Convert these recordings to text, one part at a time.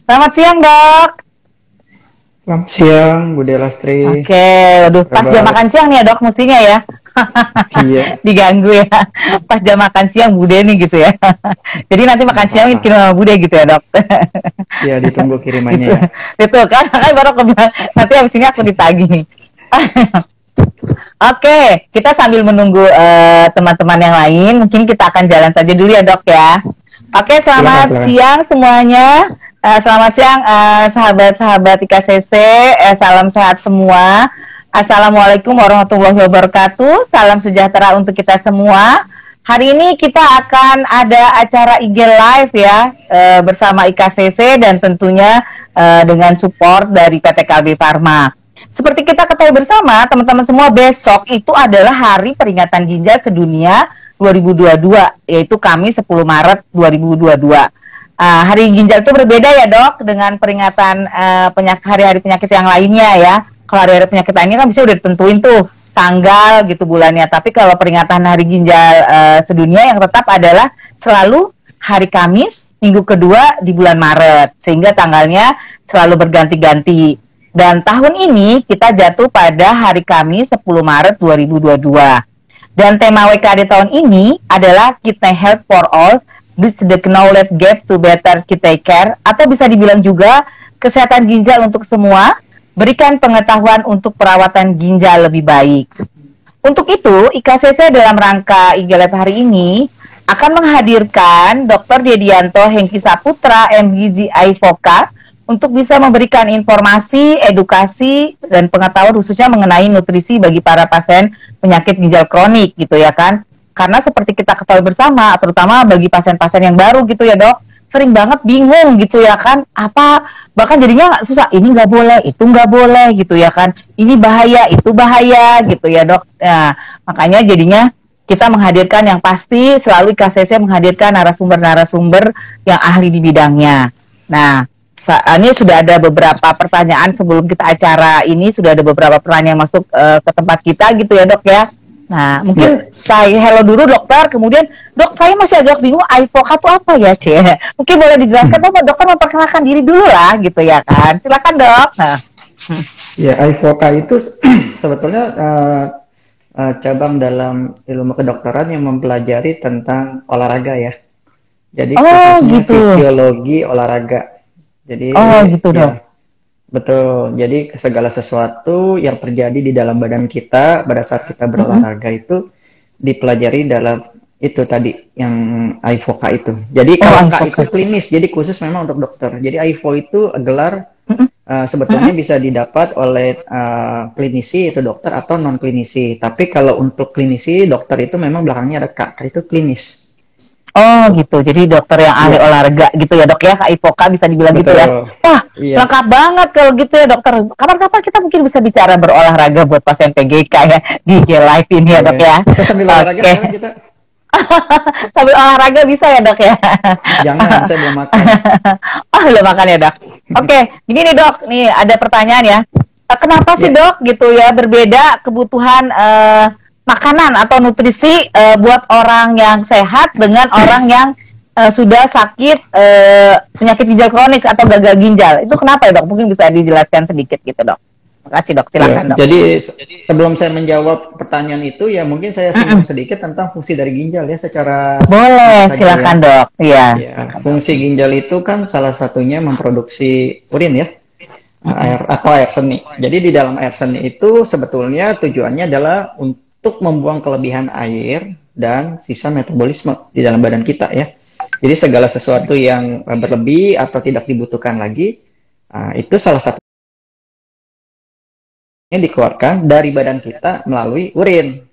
Selamat siang dok. Selamat siang, Bude Lastri. Oke, waduh, pas jam Kabar? makan siang nih ya dok, mestinya ya. Iya, Diganggu ya. Pas jam makan siang Bude nih gitu ya. Jadi nanti nggak makan siang apa-apa. bikin sama Bude gitu ya dok. Iya, ditunggu kirimannya Gitu, ya. itu kan baru kebilang, nanti habis ini aku ditagih nih. Oke, kita sambil menunggu teman-teman yang lain, mungkin kita akan jalan saja dulu ya dok ya. Oke, Silakan, selamat silakan. siang semuanya. Selamat siang sahabat-sahabat IKCC, salam sehat semua. Assalamualaikum warahmatullahi wabarakatuh. Salam sejahtera untuk kita semua. Hari ini kita akan ada acara IG Live ya, bersama IKCC dan tentunya dengan support dari PT Kalbe Farma. Seperti kita ketahui bersama, teman-teman semua, besok itu adalah Hari Peringatan Ginjal Sedunia 2022, yaitu Kamis 10 Maret 2022. Hari ginjal itu berbeda ya dok dengan peringatan hari-hari penyakit yang lainnya ya. Kalau hari-hari penyakit lainnya kan bisa udah ditentuin tuh tanggal gitu bulannya. Tapi kalau peringatan hari ginjal sedunia yang tetap adalah selalu hari Kamis minggu kedua di bulan Maret, sehingga tanggalnya selalu berganti-ganti. Dan tahun ini kita jatuh pada hari Kamis 10 Maret 2022. Dan tema WKD tahun ini adalah Kidney Health for All, Bridge the Knowledge Gap to Better Kidney Care, atau bisa dibilang juga kesehatan ginjal untuk semua, berikan pengetahuan untuk perawatan ginjal lebih baik. Untuk itu, IKCC dalam rangka IG Live hari ini akan menghadirkan Dr. Dedianto Hengki Saputra, MGG Aifoka, untuk bisa memberikan informasi, edukasi, dan pengetahuan khususnya mengenai nutrisi bagi para pasien penyakit ginjal kronik gitu ya kan. Karena seperti kita ketahui bersama, terutama bagi pasien-pasien yang baru gitu ya dok, sering banget bingung gitu ya kan, apa, bahkan jadinya susah, ini nggak boleh, itu nggak boleh gitu ya kan, ini bahaya, itu bahaya gitu ya dok. Nah, makanya jadinya kita menghadirkan yang pasti, selalu IKCC menghadirkan narasumber-narasumber yang ahli di bidangnya. Nah, ini sudah ada beberapa pertanyaan sebelum kita acara ini, sudah ada beberapa pertanyaan yang masuk ke tempat kita gitu ya dok ya. Nah mungkin Ya, saya hello dulu dokter, kemudian dok saya masih agak bingung Aifoka itu apa ya cie. Mungkin boleh dijelaskan dokter memperkenalkan diri dulu lah gitu ya kan. Silakan dok. Nah. ya, IVOCA itu sebetulnya cabang dalam ilmu kedokteran yang mempelajari tentang olahraga ya. Jadi Oh khususnya gitu. fisiologi olahraga. Jadi Oh gitu dok. ya, betul. Jadi segala sesuatu yang terjadi di dalam badan kita pada saat kita berolahraga itu dipelajari dalam itu tadi yang IVOCA itu. Jadi Oh kalau K itu Aifoka. klinis, jadi khusus memang untuk dokter. Jadi IVO itu gelar Mm-mm. sebetulnya Mm-mm. bisa didapat oleh klinisi itu dokter atau non klinisi. Tapi kalau untuk klinisi dokter itu memang belakangnya ada K, K itu klinis. Oh Tuh. gitu. Jadi dokter yang ahli Iya, olahraga gitu ya dok ya. Aifoka bisa dibilang gitu ya. betul. Wah Iya. lengkap banget kalau gitu ya dokter. Kapan-kapan kita mungkin bisa bicara berolahraga buat pasien PGK ya di Live ini ya dok Boleh. ya. Kita sambil olahraga Oke. sekarang kita. Sambil olahraga bisa ya dok ya. Jangan, saya belum makan. Oh belum makan ya dok. Oke, gini nih dok, nih ada pertanyaan ya. Kenapa sih Ya, dok gitu ya berbeda kebutuhan makanan atau nutrisi buat orang yang sehat dengan orang yang sudah sakit penyakit ginjal kronis atau gagal ginjal? Itu kenapa ya dok? Mungkin bisa dijelaskan sedikit gitu dok. Makasih dok, ya. silakan dok. Jadi sebelum saya menjawab pertanyaan itu, ya mungkin saya singgung sedikit tentang fungsi dari ginjal ya secara singkat Boleh, saja ya. silakan dok. Iya. Ya, fungsi ginjal itu kan salah satunya memproduksi urin ya, air atau air seni. Jadi di dalam air seni itu sebetulnya tujuannya adalah untuk membuang kelebihan air dan sisa metabolisme di dalam badan kita ya. Jadi segala sesuatu yang berlebih atau tidak dibutuhkan lagi, itu salah satunya dikeluarkan dari badan kita melalui urin.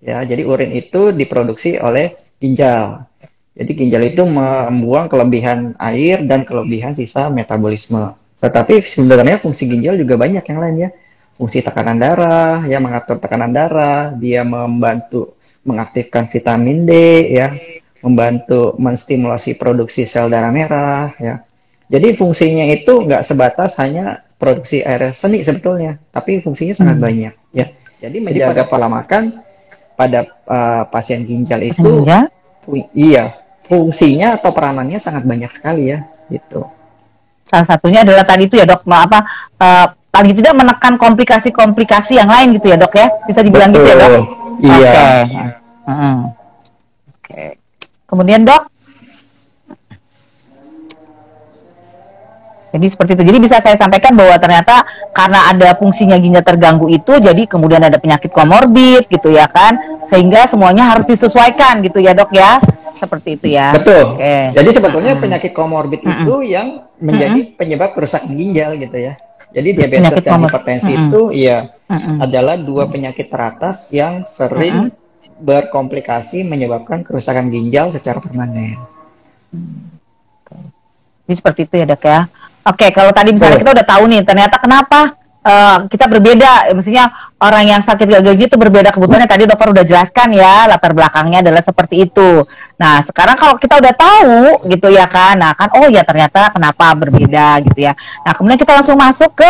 Ya, jadi urin itu diproduksi oleh ginjal. Jadi ginjal itu membuang kelebihan air dan kelebihan sisa metabolisme. Tetapi sebenarnya fungsi ginjal juga banyak yang lain ya. Fungsi tekanan darah, ya mengatur tekanan darah, dia membantu mengaktifkan vitamin D, ya, membantu menstimulasi produksi sel darah merah, ya. Jadi fungsinya itu nggak sebatas hanya produksi air seni sebetulnya, tapi fungsinya sangat Hmm. banyak, ya. Jadi menjaga pola makan pada pasien ginjal Pasien itu, ginjal? iya, fungsinya atau peranannya sangat banyak sekali ya, gitu. Salah satunya adalah tadi itu ya dok, apa paling tidak menekan komplikasi-komplikasi yang lain gitu ya dok ya, bisa dibilang gitu ya dok. Iya. Oke. Oke. Kemudian dok, jadi seperti itu. Jadi bisa saya sampaikan bahwa ternyata karena ada fungsinya ginjal terganggu itu, jadi kemudian ada penyakit komorbid gitu ya kan, sehingga semuanya harus disesuaikan gitu ya dok ya, seperti itu ya. Betul. Oke. Jadi sebetulnya penyakit komorbid itu yang menjadi penyebab kerusakan ginjal gitu ya. Jadi diabetes dan hipertensi itu ya adalah dua penyakit teratas yang sering berkomplikasi menyebabkan kerusakan ginjal secara permanen. Jadi seperti itu ya dok ya. Oke, kalau tadi misalnya kita udah tahu nih, ternyata kenapa kita berbeda, maksudnya orang yang sakit gagal ginjal itu berbeda kebutuhannya. Tadi dokter udah jelaskan ya, latar belakangnya adalah seperti itu. Nah, sekarang kalau kita udah tahu gitu ya kan, nah kan oh ya ternyata kenapa berbeda gitu ya. Nah, kemudian kita langsung masuk ke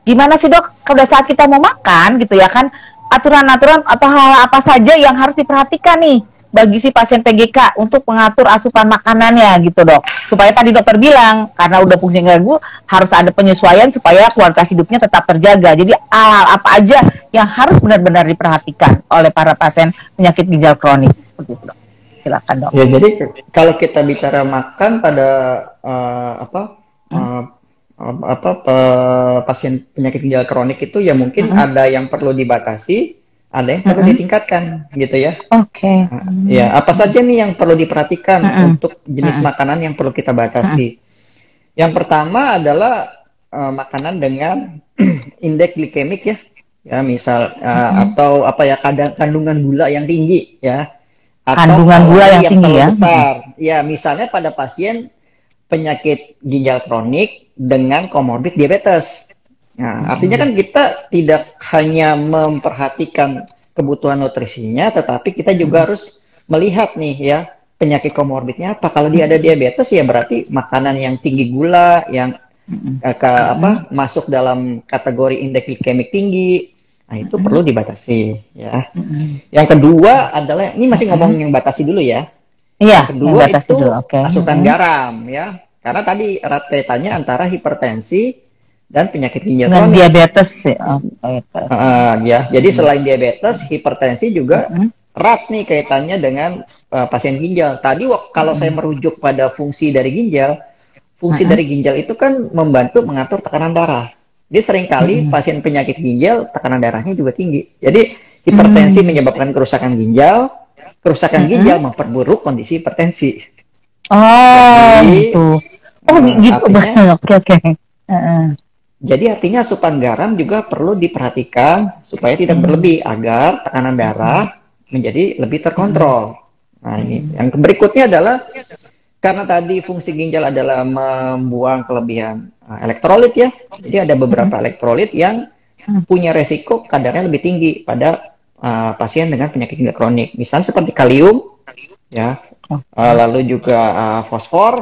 gimana sih dok, pada saat kita mau makan gitu ya kan, aturan-aturan atau hal apa saja yang harus diperhatikan nih bagi si pasien PGK untuk mengatur asupan makanannya gitu dok, supaya tadi dokter bilang karena udah fungsi ganggu harus ada penyesuaian supaya kualitas hidupnya tetap terjaga. Jadi hal-hal apa aja yang harus benar-benar diperhatikan oleh para pasien penyakit ginjal kronik seperti itu dok. Silakan dok. Ya jadi kalau kita bicara makan pada pasien penyakit ginjal kronik itu ya mungkin ada yang perlu dibatasi, ada yang perlu ditingkatkan gitu ya. Oke. Ya, apa saja nih yang perlu diperhatikan untuk jenis makanan yang perlu kita batasi? Yang pertama adalah makanan dengan indeks glikemik ya. Ya, misal atau apa ya, kandungan gula yang tinggi ya. Atau kandungan gula yang tinggi ya. Besar. Ya, misalnya pada pasien penyakit ginjal kronik dengan komorbid diabetes. Nah, artinya kan kita tidak hanya memperhatikan kebutuhan nutrisinya, tetapi kita juga harus melihat nih ya, penyakit komorbidnya apa. Kalau dia ada diabetes ya berarti makanan yang tinggi gula, yang masuk dalam kategori indeks glikemik tinggi, nah itu perlu dibatasi ya. Yang kedua adalah, ini masih ngomong yang batasi dulu ya. Iya, yang kedua yang itu dulu. Okay. Asupan garam ya. Karena tadi erat kaitannya antara hipertensi dan penyakit ginjal kronik. Diabetes ya. Jadi selain diabetes, hipertensi juga erat nih kaitannya dengan pasien ginjal. Tadi kalau saya merujuk pada fungsi dari ginjal, fungsi dari ginjal itu kan membantu mengatur tekanan darah. Jadi seringkali pasien penyakit ginjal tekanan darahnya juga tinggi. Jadi hipertensi menyebabkan kerusakan ginjal, kerusakan ginjal memperburuk kondisi hipertensi. Jadi, gitu. Oh gitu. Oke. Jadi artinya asupan garam juga perlu diperhatikan supaya tidak berlebih agar tekanan darah menjadi lebih terkontrol. Nah ini yang berikutnya adalah karena tadi fungsi ginjal adalah membuang kelebihan elektrolit ya. Jadi ada beberapa elektrolit yang punya resiko kadarnya lebih tinggi pada pasien dengan penyakit ginjal kronik. Misalnya seperti kalium ya, lalu juga fosfor.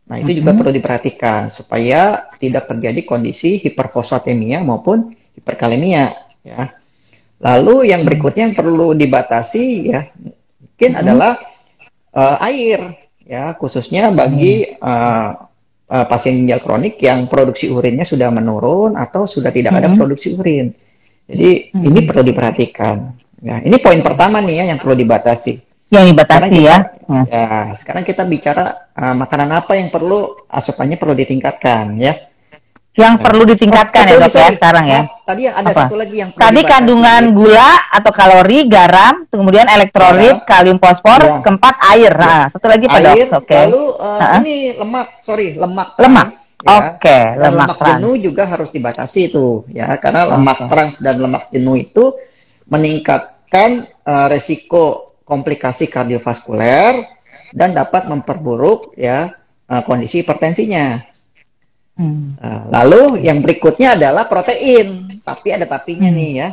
Nah, itu juga perlu diperhatikan supaya tidak terjadi kondisi hiperfosfatemia maupun hiperkalemia ya. Lalu yang berikutnya yang perlu dibatasi ya mungkin adalah air ya, khususnya bagi pasien ginjal kronik yang produksi urinnya sudah menurun atau sudah tidak ada produksi urin. Jadi ini perlu diperhatikan. Ya, ini poin pertama nih ya yang perlu dibatasi. Yang dibatasi ya. Sekarang kita bicara makanan apa yang perlu asupannya perlu ditingkatkan ya. Yang perlu ditingkatkan ya dok ya sekarang ya. Tadi ada satu lagi yang perlu tadi dibatasi. Kandungan gula atau kalori, garam, kemudian elektrolit, kalium, fosfor, keempat air. Nah, satu lagi Pak Dok. Lalu ini lemak trans. Oke, lemak jenuh juga harus dibatasi itu ya, karena lemak trans dan lemak jenuh itu meningkatkan resiko komplikasi kardiovaskuler dan dapat memperburuk ya kondisi hipertensinya. Lalu yang berikutnya adalah protein, tapi ada tapinya nih ya.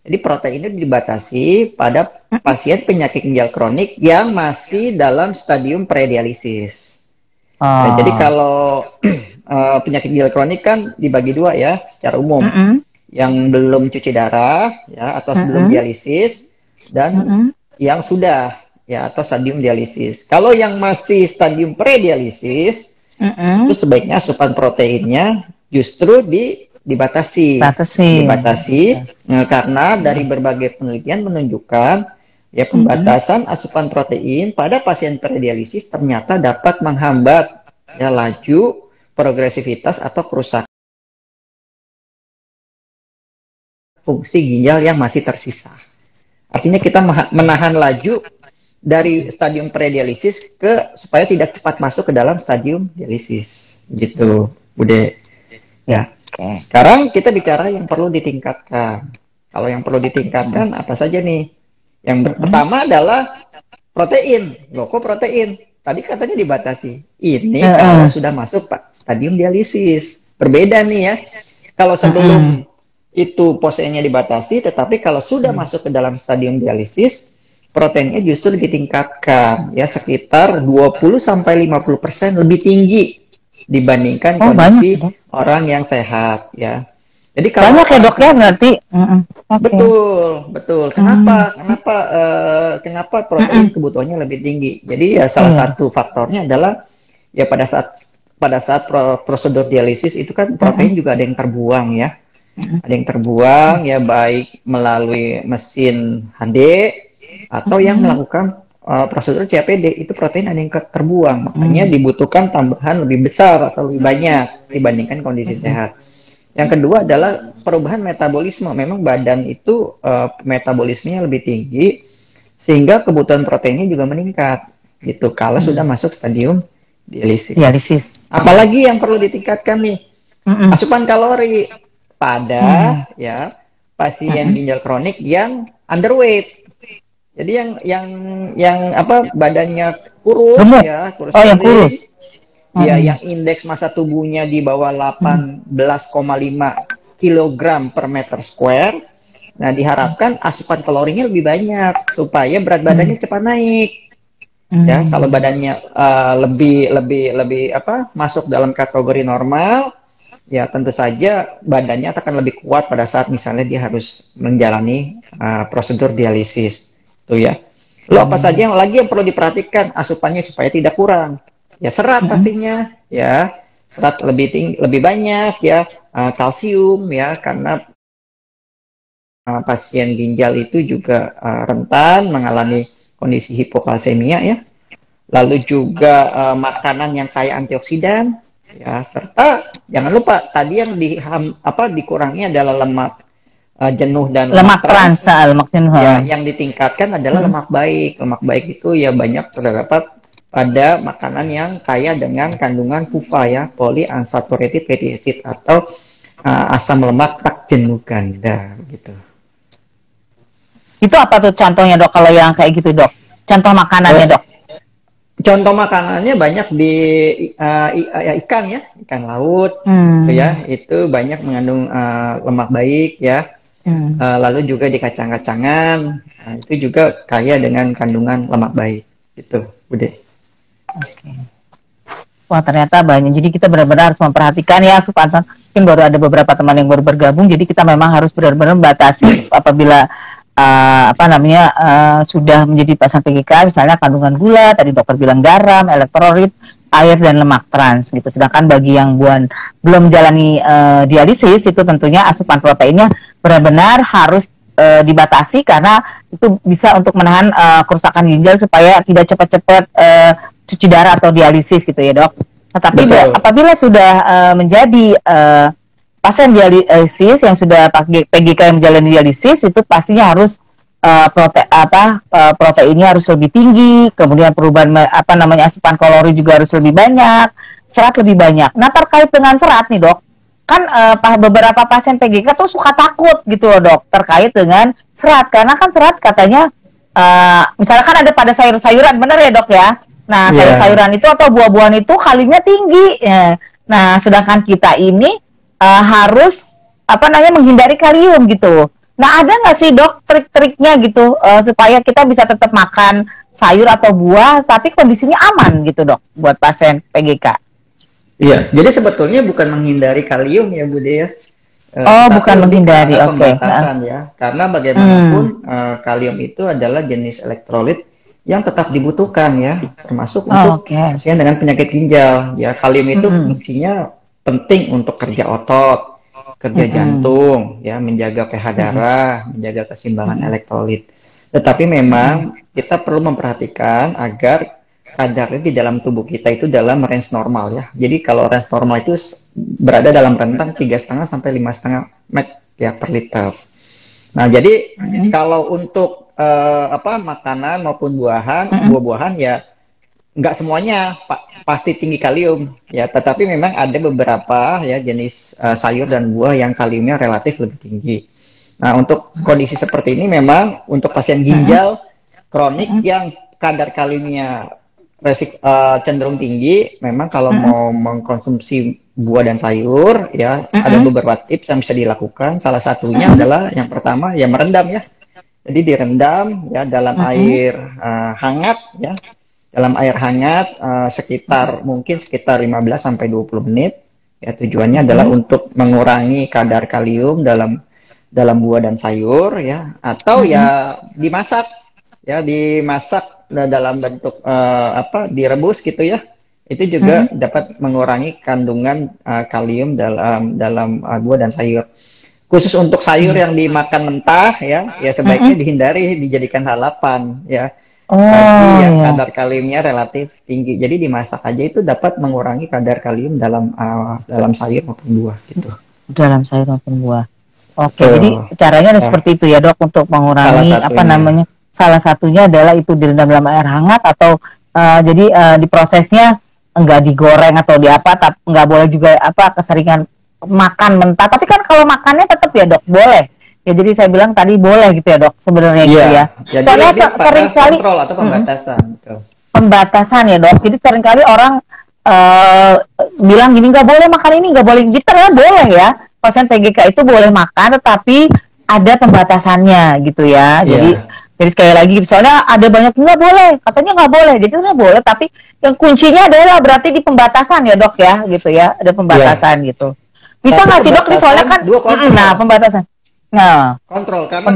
Jadi protein itu dibatasi pada pasien penyakit ginjal kronik yang masih dalam stadium predialisis. Ya, jadi kalau penyakit ginjal kronik kan dibagi dua ya secara umum, yang belum cuci darah ya atau sebelum dialisis dan yang sudah ya atau stadium dialisis. Kalau yang masih stadium predialisis itu sebaiknya asupan proteinnya justru dibatasi. Karena dari berbagai penelitian menunjukkan ya pembatasan asupan protein pada pasien predialisis ternyata dapat menghambat ya laju progresivitas atau kerusakan fungsi ginjal yang masih tersisa. Artinya kita menahan laju dari stadium predialisis supaya tidak cepat masuk ke dalam stadium dialisis. Gitu, Bude. Ya. Sekarang kita bicara yang perlu ditingkatkan. Kalau yang perlu ditingkatkan apa saja nih? Yang pertama adalah protein, protein. Tadi katanya dibatasi. Ini kalau sudah masuk stadium dialisis. Berbeda nih ya. Kalau sebelum itu posenya dibatasi, tetapi kalau sudah masuk ke dalam stadium dialisis, proteinnya justru ditingkatkan ya sekitar 20-50% lebih tinggi dibandingkan kondisi orang yang sehat ya. Jadi kalau banyak ya dok ya berarti. Betul. Kenapa protein kebutuhannya lebih tinggi? Jadi ya salah satu faktornya adalah ya pada saat prosedur dialisis itu kan protein juga ada yang terbuang ya. Ada yang terbuang ya baik melalui mesin HD atau yang melakukan prosedur CAPD itu protein ada yang terbuang, makanya dibutuhkan tambahan lebih besar atau lebih banyak dibandingkan kondisi sehat. Yang kedua adalah perubahan metabolisme. Memang badan itu metabolismenya lebih tinggi sehingga kebutuhan proteinnya juga meningkat gitu kalau sudah masuk stadium dialisis. Apalagi yang perlu ditingkatkan nih asupan kalori pada ya pasien ginjal kronik yang underweight. Jadi yang apa badannya kurus ya, kurus. Yang kurus. Ya, yang indeks massa tubuhnya di bawah 18,5 kg per meter square. Nah, diharapkan asupan kalorinya lebih banyak supaya berat badannya cepat naik. Ya, kalau badannya lebih masuk dalam kategori normal, ya tentu saja badannya akan lebih kuat pada saat misalnya dia harus menjalani prosedur dialisis. Tuh ya. Lalu apa saja yang perlu diperhatikan asupannya supaya tidak kurang? Ya serat pastinya, ya serat lebih tinggi, lebih banyak ya, kalsium ya karena pasien ginjal itu juga rentan mengalami kondisi hipokalsemia ya. Lalu juga makanan yang kaya antioksidan ya serta jangan lupa tadi yang dikurangi adalah lemak jenuh dan lemak trans. Lemak jenuh. Ya, yang ditingkatkan adalah lemak baik. Lemak baik itu ya banyak terdapat pada makanan yang kaya dengan kandungan PUFA ya, polyunsaturated fatty acid atau asam lemak tak jenuh ganda gitu. Itu apa tuh contohnya dok kalau yang kayak gitu dok? Contoh makanannya dok? Contoh makanannya banyak di ikan ya, ikan laut gitu ya, itu banyak mengandung lemak baik ya. Lalu juga di kacang-kacangan, itu juga kaya dengan kandungan lemak baik gitu, Bude. Wah ternyata banyak, jadi kita benar-benar harus memperhatikan ya supaya mungkin baru ada beberapa teman yang baru bergabung, jadi kita memang harus benar-benar membatasi apabila sudah menjadi pasien PGK, misalnya kandungan gula, tadi dokter bilang garam, elektrolit, air dan lemak trans gitu. Sedangkan bagi yang belum menjalani dialisis itu tentunya asupan proteinnya benar-benar harus dibatasi karena itu bisa untuk menahan kerusakan ginjal supaya tidak cepat-cepat cuci darah atau dialisis gitu ya dok. Tetapi apabila sudah menjadi pasien dialisis yang sudah pakai PGK yang menjalani dialisis itu pastinya harus proteinnya harus lebih tinggi, kemudian perubahan asupan kalori juga harus lebih banyak, serat lebih banyak. Nah terkait dengan serat nih dok, kan beberapa pasien PGK tuh suka takut gitu loh dok terkait dengan serat karena kan serat katanya misalkan ada pada sayur-sayuran, benar ya dok ya? Nah sayur-sayuran itu atau buah-buahan itu kalinya tinggi. Nah sedangkan kita ini harus menghindari kalium gitu. Nah ada nggak sih dok trik-triknya gitu supaya kita bisa tetap makan sayur atau buah tapi kondisinya aman gitu dok buat pasien PGK? Iya, jadi sebetulnya bukan menghindari kalium ya Bude ya. Bukan menghindari, pembatasan ya. Karena bagaimanapun kalium itu adalah jenis elektrolit yang tetap dibutuhkan ya, termasuk untuk pasien dengan penyakit ginjal. Ya, kalium itu fungsinya penting untuk kerja otot, kerja jantung, ya, menjaga pH darah, menjaga keseimbangan elektrolit. Tetapi memang kita perlu memperhatikan agar kadarnya di dalam tubuh kita itu dalam range normal ya. Jadi kalau range normal itu berada dalam rentang 3,5 sampai 5,5 mg ya per liter. Nah, jadi kalau untuk makanan maupun buah-buahan ya nggak semuanya pasti tinggi kalium ya, tetapi memang ada beberapa ya jenis sayur dan buah yang kaliumnya relatif lebih tinggi. Nah, untuk kondisi seperti ini memang untuk pasien ginjal kronik yang kadar kaliumnya cenderung tinggi, memang kalau mau mengkonsumsi buah dan sayur ya ada beberapa tips yang bisa dilakukan. Salah satunya adalah yang pertama ya merendam ya. Jadi direndam ya dalam air hangat ya. Dalam air hangat sekitar 15 sampai 20 menit. Ya, tujuannya adalah untuk mengurangi kadar kalium dalam buah dan sayur ya, atau ya dimasak dalam bentuk direbus gitu ya. Itu juga dapat mengurangi kandungan kalium dalam buah dan sayur. Khusus untuk sayur yang dimakan mentah ya sebaiknya dihindari dijadikan lalapan ya. Bagi yang kadar kaliumnya relatif tinggi. Jadi dimasak aja itu dapat mengurangi kadar kalium dalam sayur maupun buah gitu. Dalam sayur maupun buah. Oke, jadi caranya ada seperti itu ya, Dok, untuk mengurangi salah satunya adalah itu direndam dalam air hangat atau jadi diprosesnya enggak digoreng atau tapi enggak boleh juga keseringan makan mentah. Tapi kan kalau makannya tetap ya, Dok, boleh. Ya, jadi saya bilang tadi boleh gitu ya, Dok, sebenarnya gitu ya. Soalnya sering sekali kontrol atau pembatasan. Pembatasan ya, Dok. Jadi sering kali orang bilang gini, nggak boleh makan ini, nggak boleh gitu ya, boleh ya. Pasien PGK itu boleh makan, tetapi ada pembatasannya gitu ya. Jadi sekali lagi, soalnya ada banyak nggak boleh, katanya nggak boleh. Jadi sebenarnya boleh, tapi yang kuncinya adalah berarti di pembatasan ya, Dok ya, gitu ya. Ada pembatasan gitu. Bisa nggak sih, Dok? Soalnya kan, pembatasan. Nah, kontrol karena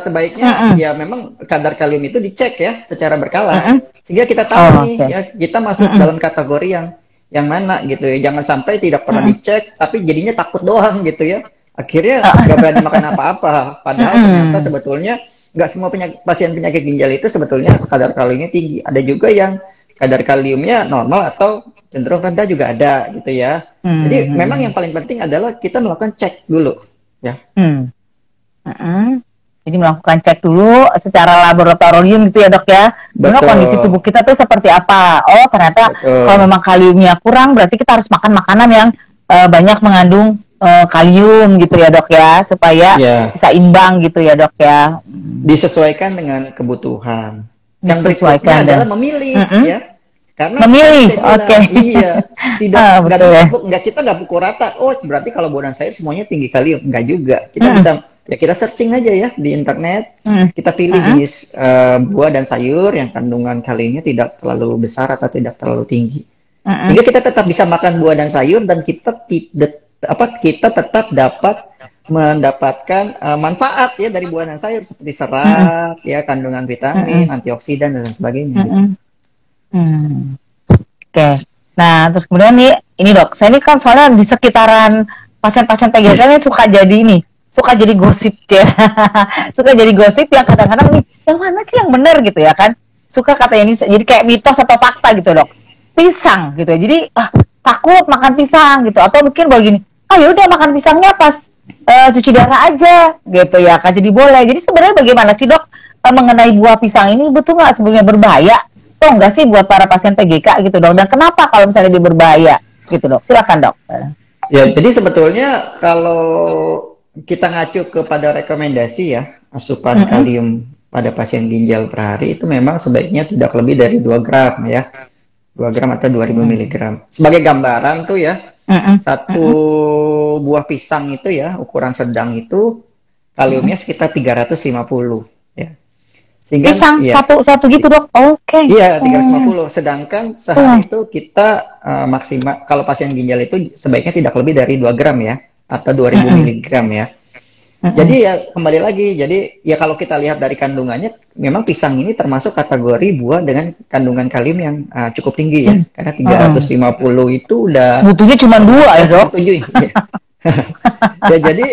sebaiknya ya memang kadar kalium itu dicek ya secara berkala sehingga kita tahu ya kita masuk dalam kategori yang mana gitu ya. Jangan sampai tidak pernah dicek tapi jadinya takut doang gitu ya, akhirnya nggak berani makan apa-apa, padahal ternyata sebetulnya nggak semua pasien penyakit ginjal itu sebetulnya kadar kaliumnya tinggi. Ada juga yang kadar kaliumnya normal atau cenderung rendah juga ada gitu ya. Jadi memang yang paling penting adalah kita melakukan cek dulu ya. Jadi melakukan cek dulu secara laboratorium gitu ya, Dok ya. Sebenarnya kondisi tubuh kita tuh seperti apa. Oh, ternyata kalau memang kaliumnya kurang berarti kita harus makan makanan yang banyak mengandung kalium gitu ya, Dok ya, supaya bisa imbang gitu ya, Dok ya. Disesuaikan dengan kebutuhan. Yang disesuaikan adalah memilih ya. Karena memilih, iya, kita nggak pukul rata. Oh, berarti kalau buah dan sayur semuanya tinggi kalium, nggak juga. Kita bisa ya kita searching aja ya di internet, kita pilih jenis buah dan sayur yang kandungan kaliumnya tidak terlalu besar atau tidak terlalu tinggi. Sehingga kita tetap bisa makan buah dan sayur dan kita tetap dapat mendapatkan manfaat ya dari buah dan sayur seperti serat, ya kandungan vitamin, antioksidan dan sebagainya. Gitu. Oke. Nah, terus kemudian ini Dok, saya ini kan soalnya di sekitaran pasien-pasien PGK ini suka jadi gosip ya. Suka jadi gosip yang kadang-kadang nih, yang mana sih yang benar gitu ya kan? Suka katanya ini jadi kayak mitos atau fakta gitu, Dok. Pisang gitu ya. Jadi takut makan pisang gitu, atau mungkin begini, yaudah makan pisangnya pas cuci darah aja gitu ya kan, jadi boleh. Jadi sebenarnya bagaimana sih, Dok, mengenai buah pisang ini, betul nggak sebenarnya berbahaya? Oh enggak sih buat para pasien PGK gitu, Dok? Dan kenapa kalau misalnya dia berbahaya gitu, Dok? Silakan, Dok. Ya, jadi sebetulnya kalau kita ngacu kepada rekomendasi ya, asupan kalium pada pasien ginjal per hari itu memang sebaiknya tidak lebih dari 2 gram ya. 2 gram atau 2000 mg. Sebagai gambaran tuh ya, satu buah pisang itu ya, ukuran sedang itu kaliumnya sekitar 350 ya. Sehingga, pisang satu gitu, Dok. Oke. Iya, 350. Sedangkan sehari itu kita maksimal kalau pasien ginjal itu sebaiknya tidak lebih dari 2 gram ya, atau 2000 mg ya. Jadi ya kembali lagi, jadi ya kalau kita lihat dari kandungannya, memang pisang ini termasuk kategori buah dengan kandungan kalium yang cukup tinggi ya, karena 350 itu udah Butuhnya cuma 2 ya, Dok? 7 ya. Ya jadi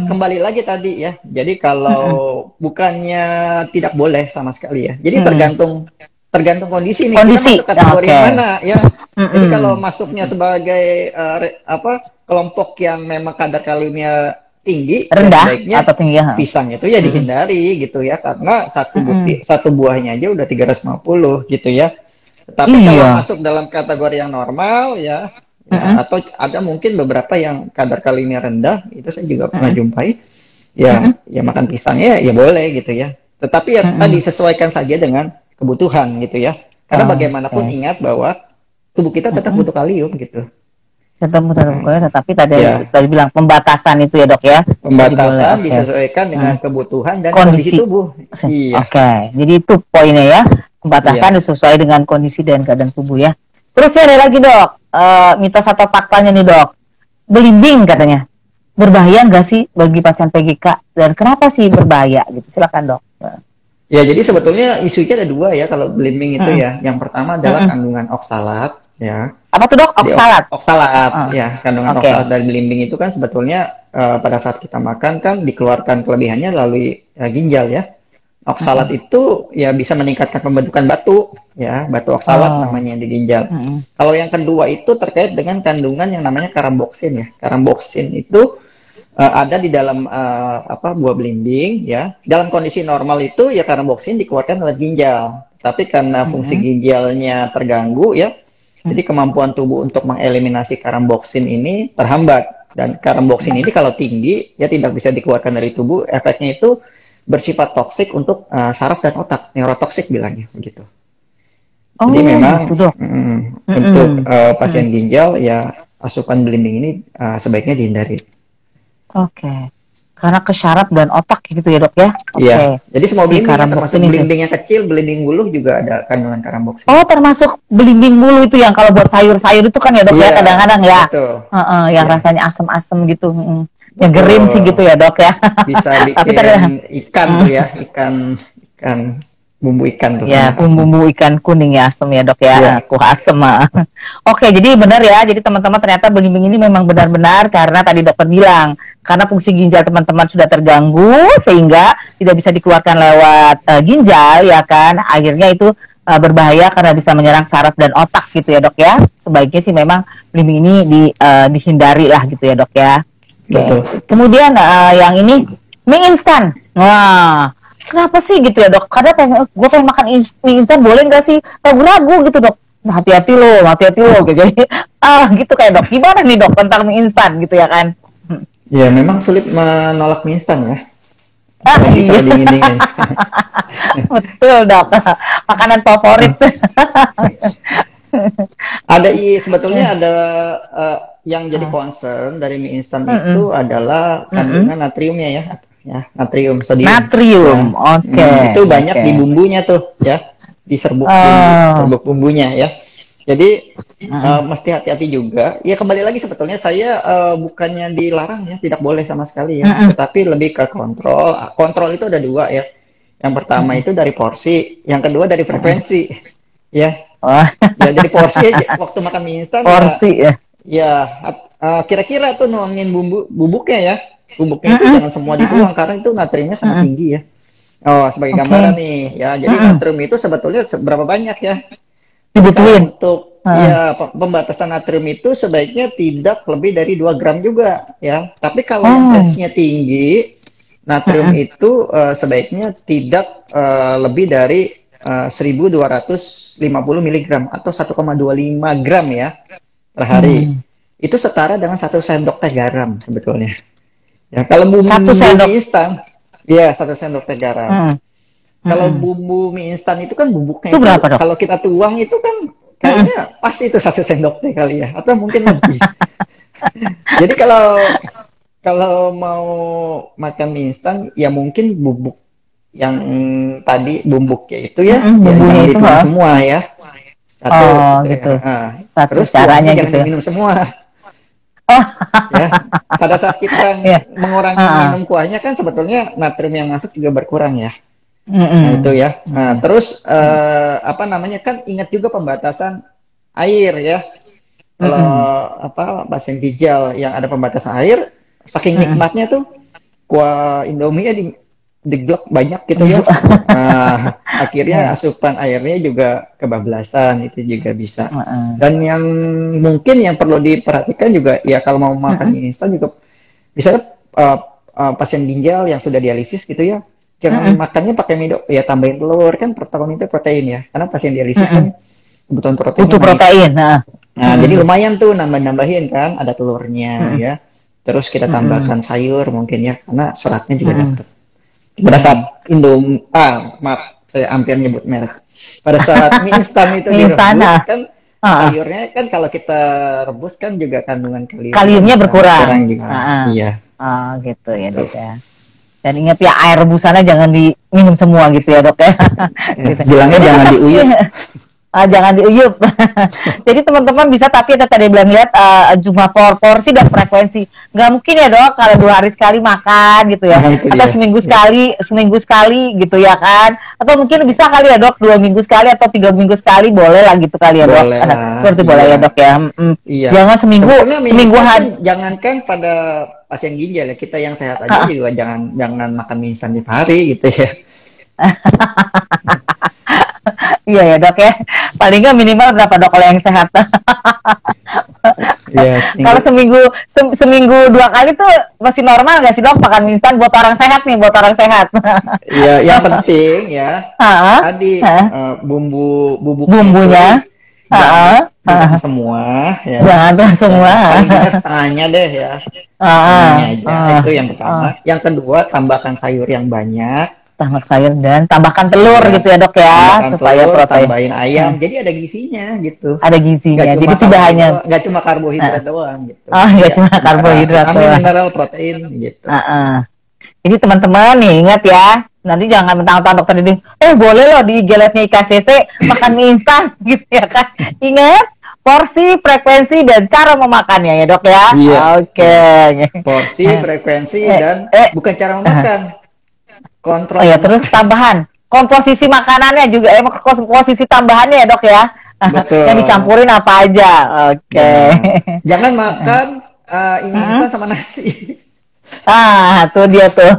kembali lagi tadi ya, jadi kalau bukannya tidak boleh sama sekali ya, jadi tergantung kondisi nih, kita Kondisi, masuk kategori yang oke. mana ya. Jadi kalau masuknya sebagai kelompok yang memang kadar kaliumnya tinggi, ya Rendah sebaiknya atau tinggi? Ha? pisang itu ya dihindari gitu ya, karena satu buahnya aja udah 350 gitu ya. Tapi kalau Iya. masuk dalam kategori yang normal ya, atau ada mungkin beberapa yang kadar kaliumnya rendah, itu saya juga pernah jumpai. Ya, ya makan pisangnya ya boleh gitu ya. Tetapi ya tadi sesuaikan saja dengan kebutuhan gitu ya. Karena bagaimanapun Oke. ingat bahwa tubuh kita tetap butuh kalium gitu. Boleh, tetapi tadi Ya, bilang pembatasan itu ya, Dok ya. Jadi boleh, pembatasan oke. disesuaikan dengan kebutuhan dan kondisi Kondisi. tubuh. Iya, Oke, jadi itu poinnya ya. Pembatasan iya. disesuaikan dengan kondisi dan keadaan tubuh ya. Terus ya ada lagi, Dok. Mitos atau faktanya nih, Dok. Belimbing katanya. Berbahaya nggak sih bagi pasien PGK? Dan kenapa sih berbahaya gitu? Silakan, Dok. Ya, jadi sebetulnya isunya ada dua ya kalau belimbing itu ya. Yang pertama adalah kandungan oksalat ya. Apa tuh, Dok? Jadi Oksalat. oksalat ya, kandungan Oke. oksalat dari belimbing itu kan sebetulnya pada saat kita makan kan dikeluarkan kelebihannya melalui ginjal ya. Oksalat itu ya bisa meningkatkan pembentukan batu ya, batu oksalat namanya di ginjal. Kalau yang kedua itu terkait dengan kandungan yang namanya karamboksin ya. Karamboksin itu ada di dalam buah belimbing ya. Dalam kondisi normal itu ya karamboksin dikeluarkan oleh ginjal. Tapi karena fungsi ginjalnya terganggu ya, jadi kemampuan tubuh untuk mengeliminasi karamboksin ini terhambat. Dan karamboksin ini kalau tinggi ya tidak bisa dikeluarkan dari tubuh. Efeknya itu bersifat toksik untuk saraf dan otak, neurotoksik bilangnya begitu. Jadi memang gitu, Dok. untuk pasien ginjal ya asupan belimbing ini sebaiknya dihindari. Oke. Karena ke syaraf dan otak gitu ya, Dok ya. Iya. Oke. Jadi semua Si belimbing ya, termasuk karamboksin itu. belimbing yang kecil, belimbing buluh juga ada kandungan karamboksin. Oh, termasuk belimbing bulu itu yang kalau buat sayur-sayur itu kan ya, Dok ya, Iya, kadang-kadang ya. betul. Yang Iya. rasanya asem-asem gitu. Nyegerin sih gitu ya, Dok ya. Bisa Tapi bikin ikan tuh ya, ikan bumbu ikan tuh. ya, bumbu ikan kuning ya, asem ya, Dok ya. Iya. Kuah asem. Oke, jadi benar ya. Jadi teman-teman ternyata belimbing ini memang benar-benar karena tadi dokter bilang, karena fungsi ginjal teman-teman sudah terganggu sehingga tidak bisa dikeluarkan lewat ginjal ya kan. Akhirnya itu berbahaya karena bisa menyerang saraf dan otak gitu ya, Dok ya. Sebaiknya sih memang belimbing ini dihindari lah gitu ya, Dok ya. Betul. Kemudian yang ini mie instan. Wah, kenapa sih gitu ya, Dok? Karena gue pengen makan mie instan, boleh nggak sih? Ragu-ragu gitu, Dok. Nah, hati-hati lo gitu. Jadi gitu kayak, Dok. Gimana nih, Dok, tentang mie instan gitu ya kan? Ya memang sulit menolak mie instan ya. Apalagi Iya. kalau dingin-dingin. Betul, Dok. Makanan favorit. Ada sebetulnya ada yang jadi concern dari mie instan itu adalah kandungan natriumnya ya. Ya, natrium, sodium. Natrium, Ya. oke. Itu banyak di bumbunya tuh ya, di serbuk bumbunya ya. Jadi mesti hati-hati juga. Ya kembali lagi sebetulnya saya bukannya dilarang ya, tidak boleh sama sekali ya. Tetapi lebih ke kontrol. Kontrol itu ada dua ya. Yang pertama itu dari porsi, yang kedua dari frekuensi. Ya. Ya dari porsi waktu makan mie instan porsi ya. Ya kira-kira tuh nuangin bubuknya ya. Bubuknya itu jangan semua dituang karena itu natriumnya sangat tinggi ya. Oh, sebagai gambaran nih ya. Jadi natrium itu sebetulnya seberapa banyak ya? Dibutuhin. Untuk ya pembatasan natrium itu sebaiknya tidak lebih dari 2 gram juga ya. Tapi kalau yang tesnya tinggi, natrium itu sebaiknya tidak lebih dari 1250 mg atau 1,25 gram ya per hari. Itu setara dengan 1 sendok teh garam sebetulnya. Ya, kalau bumbu mie instan, ya 1 sendok teh garam. Kalau bumbu mie instan itu kan bubuknya itu berapa, Dok? kalau kita tuang itu kan kayaknya pas itu 1 sendok teh kali ya, atau mungkin lebih. Jadi kalau mau makan mie instan ya mungkin bubuk yang tadi bumbuknya itu ya, bumbunya jangan itu dituang semua ya. Gitu. Terus caranya jangan gitu. diminum semua. Oh. Ya. pada saat kita Iya. mengurangi minum kuahnya kan sebetulnya natrium yang masuk juga berkurang ya. Mm-mm. Nah, itu ya. Nah, terus apa namanya kan ingat juga pembatasan air ya. Kalau apa pasien ginjal yang ada pembatasan air, saking nikmatnya tuh kuah Indomie-nya diglek banyak gitu ya. Nah, akhirnya asupan airnya juga kebablasan, itu juga bisa. Dan yang mungkin yang perlu diperhatikan juga ya kalau mau makan mie instan juga bisa pasien ginjal yang sudah dialisis gitu ya. Jangan makannya pakai mie ya tambahin telur kan protein itu protein ya. Karena pasien dialisis kan kebutuhan proteinnya butuh protein. Nah, jadi lumayan tuh nambah-nambahin kan ada telurnya ya. Terus kita tambahkan sayur mungkin ya karena seratnya juga dapat. Pada saat maaf saya hampir nyebut merek. Pada saat mie instan itu direbus kan sayurnya kan kalau kita rebus kan juga kandungan kaliumnya berkurang juga. Iya. Gitu ya dok ya. Dan ingat ya air rebusannya jangan diminum semua gitu ya dok ya. Gitu. Bilangnya jangan diuyup. Jangan diuyup. Jadi teman-teman bisa tapi tadi bilang lihat jumlah porsi dan frekuensi. Nggak mungkin ya dok kalau 2 hari sekali makan gitu ya. Atau seminggu sekali gitu ya kan. Atau mungkin bisa kali ya dok 2 minggu sekali atau 3 minggu sekali boleh lah gitu kali ya dok. Seperti boleh ya dok ya. Iya. Jangan seminggu hari. Jangankan pada pasien ginjal ya kita yang sehat aja juga jangan makan mie instan tiap hari gitu ya. Iya ya dok ya, paling nggak minimal berapa dok kalau yang sehat? Kalau seminggu 2 kali tuh masih normal nggak sih dok makan mie instan buat orang sehat nih, buat orang sehat? Iya, yang penting ya tadi bumbunya jangan semua ya. Jangan semua. Paling tidak setengahnya deh ya. Setengahnya aja. Itu yang pertama. Yang kedua tambahkan sayur yang banyak. Tambah sayur dan tambahkan telur gitu ya dok ya supaya protein. Tambahin ayam, jadi ada gizinya gitu. Ada gizinya, jadi tidak hanya nggak cuma karbohidrat doang gitu. Nggak cuma karbohidrat doang. Mineral, protein gitu. Jadi teman-teman nih ingat ya, nanti jangan mentang-mentang dokter Didi, boleh loh di IG-nya IKCC makan mie instan gitu ya kan. Ingat porsi, frekuensi dan cara memakannya ya dok ya. Iya. Oke. Porsi, frekuensi dan bukan cara memakan. Kontrol. Terus tambahan komposisi makanannya juga komposisi tambahannya ya dok ya. Betul. Yang dicampurin apa aja. Oke. Jangan makan ini instan sama nasi. Tuh dia tuh.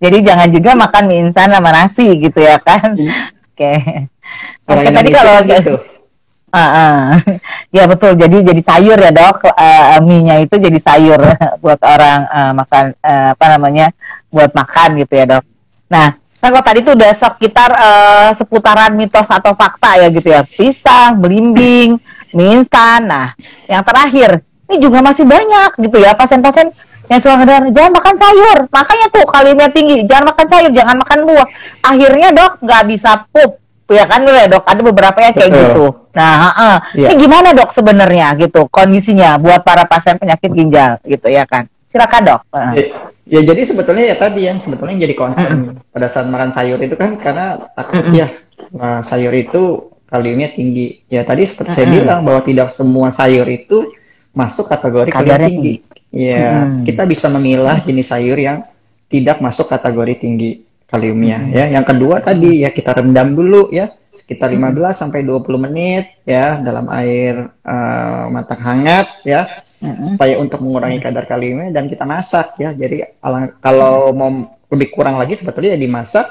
Jadi jangan juga makan mie instan sama nasi gitu ya kan. Oke. Tadi kalau gitu. Ya betul. Jadi sayur ya dok. Mie-nya itu jadi sayur buat orang makan buat makan gitu ya dok. Nah, kan kalau tadi tuh udah sekitar seputaran mitos atau fakta ya gitu ya. Pisang, belimbing, mie instan. Nah, yang terakhir ini juga masih banyak gitu ya pasien-pasien yang suka dengar jangan makan sayur. Makanya tuh kaliumnya tinggi. Jangan makan sayur, jangan makan buah. Akhirnya dok nggak bisa pup. Ya kan ya dok, ada beberapa yang kayak gitu. Nah, ini gimana dok sebenarnya gitu kondisinya buat para pasien penyakit ginjal gitu ya kan? Silakan dok. Ya jadi sebetulnya ya tadi yang sebetulnya jadi concern pada saat makan sayur itu kan karena takut ya sayur itu kaliumnya tinggi. Ya tadi seperti saya bilang bahwa tidak semua sayur itu masuk kategori kalium tinggi. Ya kita bisa memilah jenis sayur yang tidak masuk kategori tinggi kaliumnya ya. Yang kedua tadi ya kita rendam dulu ya sekitar 15 sampai 20 menit ya dalam air matang hangat ya. Supaya untuk mengurangi kadar kaliumnya dan kita masak ya. Jadi kalau mau lebih kurang lagi sebetulnya dimasak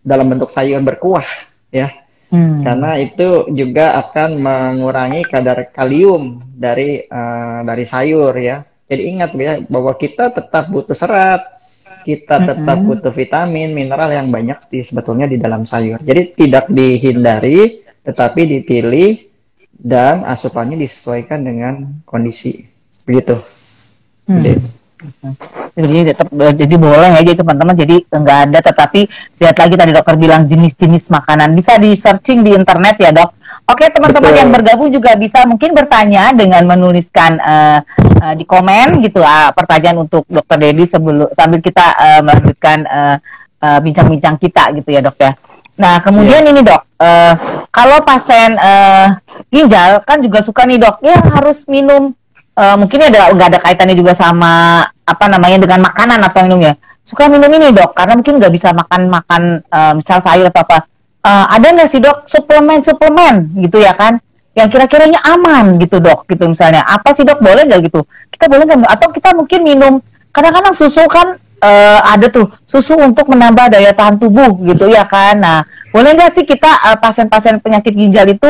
dalam bentuk sayur berkuah ya. Karena itu juga akan mengurangi kadar kalium dari sayur ya. Jadi ingat ya bahwa kita tetap butuh serat, kita tetap butuh vitamin, mineral yang banyak sebetulnya di dalam sayur. Jadi tidak dihindari, tetapi dipilih dan asupannya disesuaikan dengan kondisi. Begitu. Jadi boleh ya jadi teman-teman, jadi nggak ada, tetapi lihat lagi tadi dokter bilang jenis-jenis makanan bisa di searching di internet ya dok. Oke teman-teman yang bergabung juga bisa mungkin bertanya dengan menuliskan di komen gitu pertanyaan untuk dokter Dedi sambil kita melanjutkan bincang-bincang kita gitu ya dok ya. Nah kemudian ini dok, kalau pasien ginjal kan juga suka nih dok, ya harus minum mungkin nggak ada kaitannya juga sama apa namanya dengan makanan atau minumnya. Suka minum ini dok, karena mungkin nggak bisa makan misal sayur atau apa. Ada nggak sih dok suplemen gitu ya kan? Yang kira-kiranya aman gitu dok, gitu misalnya. Apa sih dok, boleh nggak gitu? Kita boleh nggak? Atau kita mungkin minum, kadang-kadang susu kan ada tuh susu untuk menambah daya tahan tubuh gitu ya kan. Nah, boleh nggak sih kita pasien-pasien penyakit ginjal itu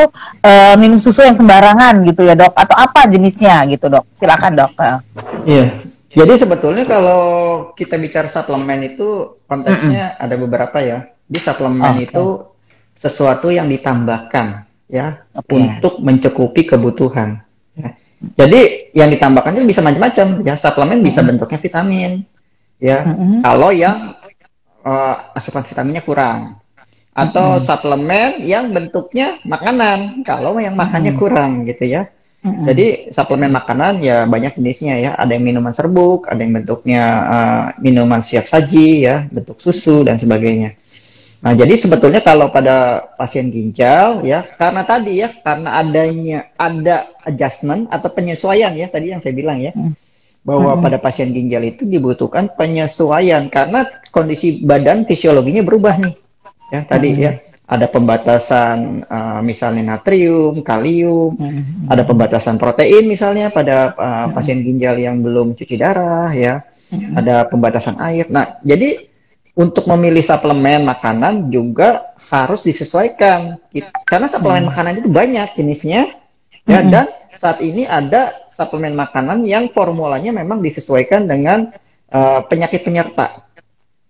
minum susu yang sembarangan gitu ya dok? Atau apa jenisnya gitu dok? Silakan dok. Iya. Jadi sebetulnya kalau kita bicara suplemen itu konteksnya ada beberapa ya. Di suplemen Oke. itu sesuatu yang ditambahkan ya Oke. untuk mencukupi kebutuhan. Ya. Jadi yang ditambahkan itu bisa macam-macam ya. Suplemen bisa bentuknya vitamin ya. Kalau yang asupan vitaminnya kurang, atau suplemen yang bentuknya makanan kalau yang makannya kurang gitu ya. Jadi suplemen makanan ya banyak jenisnya ya. Ada yang minuman serbuk, ada yang bentuknya minuman siap saji ya, bentuk susu dan sebagainya. Nah, jadi sebetulnya kalau pada pasien ginjal ya, karena tadi ya, karena ada adjustment atau penyesuaian ya, tadi yang saya bilang ya, bahwa pada pasien ginjal itu dibutuhkan penyesuaian karena kondisi badan fisiologinya berubah nih. Ya, tadi ya, ada pembatasan misalnya natrium, kalium, ada pembatasan protein misalnya pada pasien ginjal yang belum cuci darah ya, ada pembatasan air. Nah, jadi untuk memilih suplemen makanan juga harus disesuaikan karena suplemen makanan itu banyak jenisnya ya, dan saat ini ada suplemen makanan yang formulanya memang disesuaikan dengan penyakit penyerta.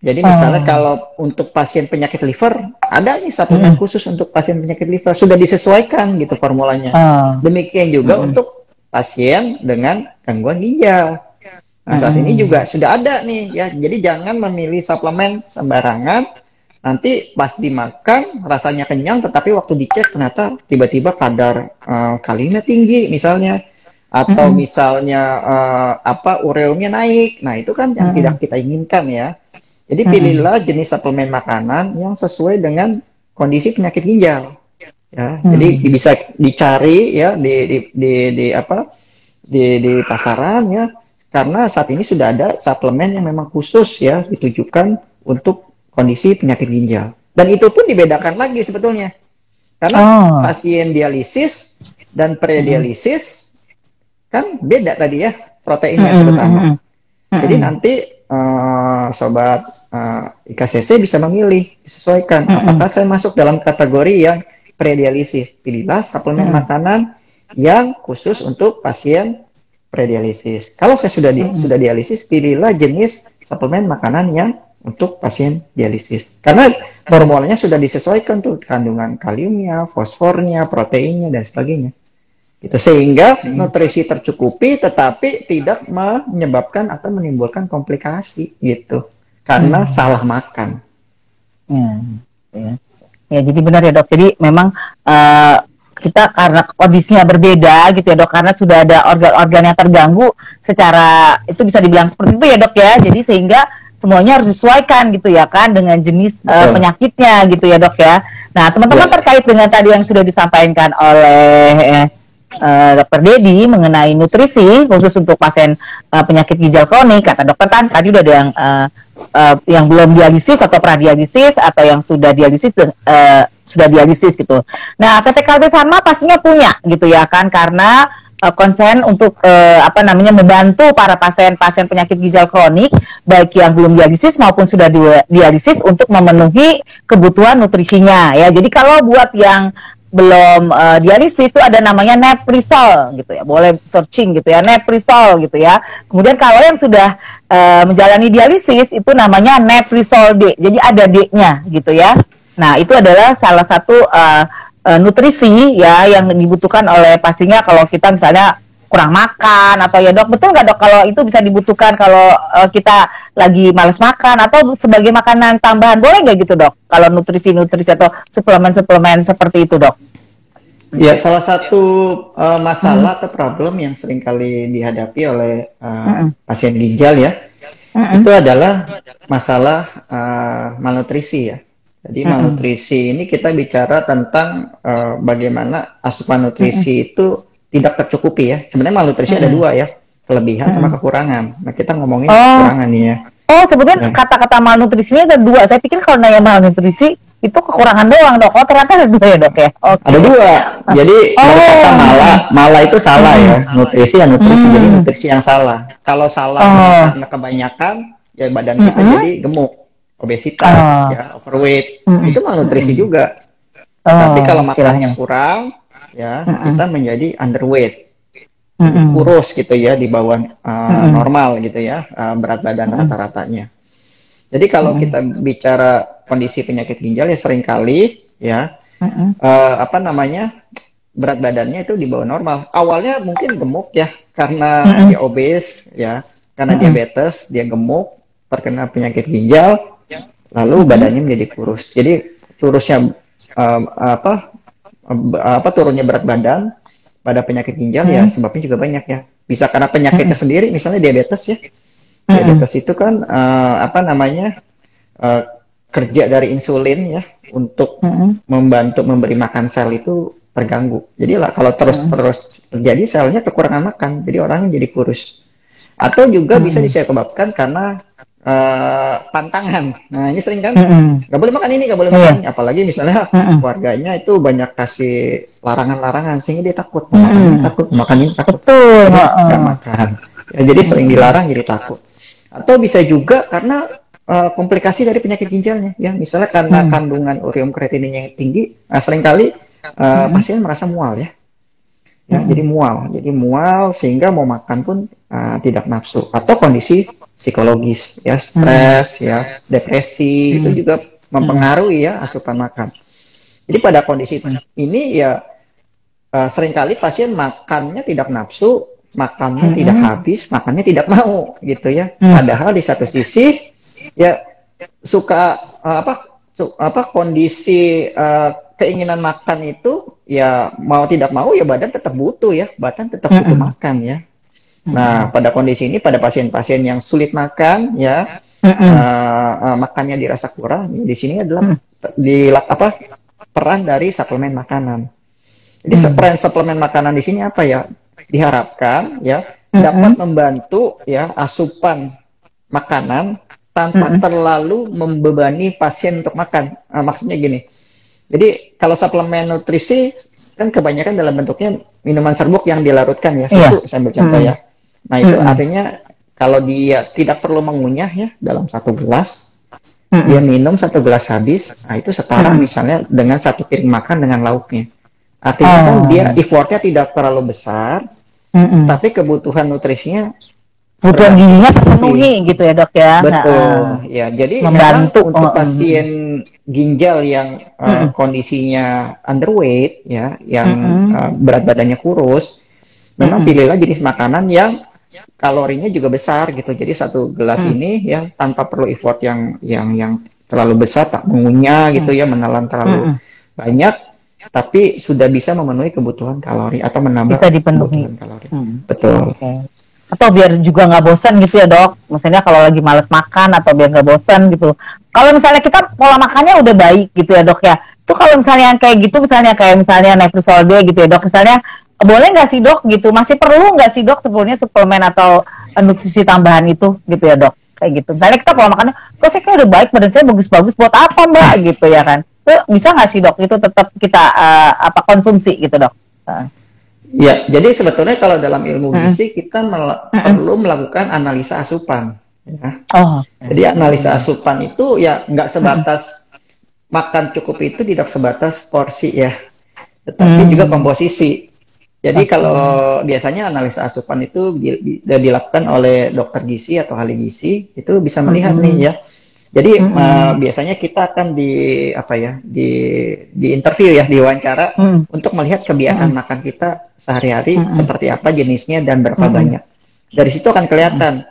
Jadi misalnya kalau untuk pasien penyakit liver, ada nih suplemen khusus untuk pasien penyakit liver, sudah disesuaikan gitu formulanya. Demikian juga untuk pasien dengan gangguan ginjal. Nah, saat ini juga sudah ada nih ya. Jadi jangan memilih suplemen sembarangan. Nanti pas dimakan rasanya kenyang, tetapi waktu dicek ternyata tiba-tiba kadar kaliumnya tinggi misalnya, atau misalnya ureumnya naik. Nah, itu kan yang tidak kita inginkan ya. Jadi pilihlah jenis suplemen makanan yang sesuai dengan kondisi penyakit ginjal. Ya, jadi bisa dicari ya di pasaran ya. Karena saat ini sudah ada suplemen yang memang khusus ya ditujukan untuk kondisi penyakit ginjal. Dan itu pun dibedakan lagi sebetulnya. Karena pasien dialisis dan predialisis kan beda tadi ya proteinnya terutama. Jadi nanti sobat IKCC bisa memilih, disesuaikan. Apakah saya masuk dalam kategori yang predialisis? Pilihlah suplemen makanan yang khusus untuk pasien predialisis. Kalau saya sudah dialisis, pilihlah jenis suplemen makanan yang untuk pasien dialisis. Karena formulanya sudah disesuaikan tuh kandungan kaliumnya, fosfornya, proteinnya dan sebagainya. Gitu. Sehingga nutrisi tercukupi tetapi tidak menyebabkan atau menimbulkan komplikasi gitu. Karena salah makan. Ya, jadi benar ya dok. Jadi memang kita karena kondisinya berbeda gitu ya dok, karena sudah ada organ-organ yang terganggu secara itu bisa dibilang seperti itu ya dok ya. Jadi sehingga semuanya harus disesuaikan gitu ya kan dengan jenis penyakitnya gitu ya dok ya. Nah teman-teman terkait dengan tadi yang sudah disampaikan oleh Dokter Dedi mengenai nutrisi khusus untuk pasien penyakit ginjal kronik, kata dokter kan tadi udah ada yang belum dialisis atau pradialisis atau yang sudah dialisis gitu. Nah PT Kalbe Farma pastinya punya gitu ya kan, karena konsen untuk membantu para pasien-pasien penyakit ginjal kronik baik yang belum dialisis maupun sudah dialisis untuk memenuhi kebutuhan nutrisinya ya. Jadi kalau buat yang belum dialisis itu ada namanya Neprisol gitu ya, boleh searching gitu ya, Neprisol gitu ya. Kemudian kalau yang sudah menjalani dialisis itu namanya Neprisol D, jadi ada D-nya gitu ya. Nah itu adalah salah satu nutrisi ya yang dibutuhkan oleh pastinya kalau kita misalnya kurang makan atau ya dok, betul nggak dok kalau itu bisa dibutuhkan kalau kita lagi males makan atau sebagai makanan tambahan, boleh nggak gitu dok kalau nutrisi-nutrisi atau suplemen-suplemen seperti itu dok? Ya, salah satu masalah atau problem yang sering kali dihadapi oleh pasien ginjal ya, itu adalah masalah malnutrisi ya. Jadi malnutrisi ini kita bicara tentang bagaimana asupan nutrisi itu tidak tercukupi ya. Sebenarnya malnutrisi ada dua ya, kelebihan sama kekurangan. Nah, kita ngomongin kekurangan nih ya. Oh, sebetulnya kata-kata malnutrisinya ada dua. Saya pikir kalau nanya malnutrisi itu kekurangan doang, Dok. Oh, ternyata ada dua ya, Dok ya. Okay. Ada dua. Jadi dari kata mala itu salah ya. Nutrisi ya nutrisi, jadi nutrisi yang salah. Kalau salah karena kebanyakan, ya badan kita jadi gemuk, obesitas, ya overweight. Itu malnutrisi juga. Tapi kalau makannya kurang, ya kita menjadi underweight. Kurus gitu ya, di bawah normal gitu ya, berat badan rata-ratanya. Jadi kalau kita bicara kondisi penyakit ginjal ya seringkali ya berat badannya itu di bawah normal. Awalnya mungkin gemuk ya karena dia obes ya, karena diabetes, dia gemuk, terkena penyakit ginjal, lalu badannya menjadi kurus. Jadi turunnya berat badan pada penyakit ginjal ya sebabnya juga banyak ya. Bisa karena penyakitnya sendiri, misalnya diabetes ya. Diabetes itu kan kerja dari insulin ya untuk membantu memberi makan sel itu terganggu. Jadi lah kalau terus terjadi selnya kekurangan makan, jadi orangnya jadi kurus. Atau juga bisa disebabkan karena pantangan. Nah ini sering kan, nggak boleh makan ini, nggak boleh makan ini. Apalagi misalnya keluarganya itu banyak kasih larangan-larangan sehingga dia takut makan ini takut, nggak makan. Ya, jadi sering dilarang jadi takut. Atau bisa juga karena komplikasi dari penyakit ginjalnya ya, misalnya karena kandungan ureum kreatinina yang tinggi, seringkali pasien merasa mual ya. Jadi mual sehingga mau makan pun tidak nafsu. Atau kondisi psikologis ya, stres ya, depresi itu juga mempengaruhi ya asupan makan. Jadi pada kondisi ini ya seringkali pasien makannya tidak nafsu, makannya tidak habis, makannya tidak mau gitu ya. Padahal di satu sisi ya suka kondisi keinginan makan itu ya mau tidak mau ya badan tetap butuh makan ya. Nah pada kondisi ini pada pasien-pasien yang sulit makan ya, makannya dirasa kurang, di sini adalah peran dari suplemen makanan. Jadi peran suplemen makanan di sini apa ya? Diharapkan ya dapat membantu ya asupan makanan tanpa terlalu membebani pasien untuk makan. Maksudnya gini. Jadi kalau suplemen nutrisi kan kebanyakan dalam bentuknya minuman serbuk yang dilarutkan ya, susu saya ambil contoh ya. Nah itu artinya kalau dia tidak perlu mengunyah ya dalam satu gelas, dia minum satu gelas habis, nah itu setara misalnya dengan satu piring makan dengan lauknya. Artinya kan dia effortnya tidak terlalu besar, tapi kebutuhan nutrisinya, kebutuhan gizinya terpenuhi gitu ya dok ya. Betul, ya. Jadi membantu untuk pasien ginjal yang kondisinya underweight ya, yang berat badannya kurus, memang pilihlah jenis makanan yang kalorinya juga besar gitu. Jadi satu gelas ini ya tanpa perlu effort yang terlalu besar, tak mengunyah gitu ya, menelan terlalu banyak, tapi sudah bisa memenuhi kebutuhan kalori atau menambah bisa dipenuhi kebutuhan kalori. Betul. Atau biar juga nggak bosan gitu ya dok, maksudnya kalau lagi males makan atau biar nggak bosan gitu. Kalau misalnya kita pola makannya udah baik gitu ya dok ya, itu kalau misalnya kayak gitu, misalnya Nefrisolde gitu ya dok, misalnya boleh nggak sih dok gitu, masih perlu nggak sih dok sebetulnya suplemen atau nutrisi tambahan itu gitu ya dok, kayak gitu. Misalnya kita pola makannya, kok saya kayak udah baik, badan saya bagus-bagus, buat apa mbak gitu ya kan, itu bisa nggak sih dok itu tetap kita konsumsi gitu dok? Ya, jadi sebetulnya kalau dalam ilmu gizi kita perlu melakukan analisa asupan. Ya. Jadi analisa asupan itu ya nggak sebatas makan cukup, itu tidak sebatas porsi ya, tetapi juga komposisi. Jadi kalau biasanya analisa asupan itu dilakukan oleh dokter gizi atau ahli gizi, itu bisa melihat nih ya. Jadi biasanya kita akan di interview ya, diwawancara untuk melihat kebiasaan makan kita sehari-hari seperti apa jenisnya dan berapa banyak. Dari situ akan kelihatan.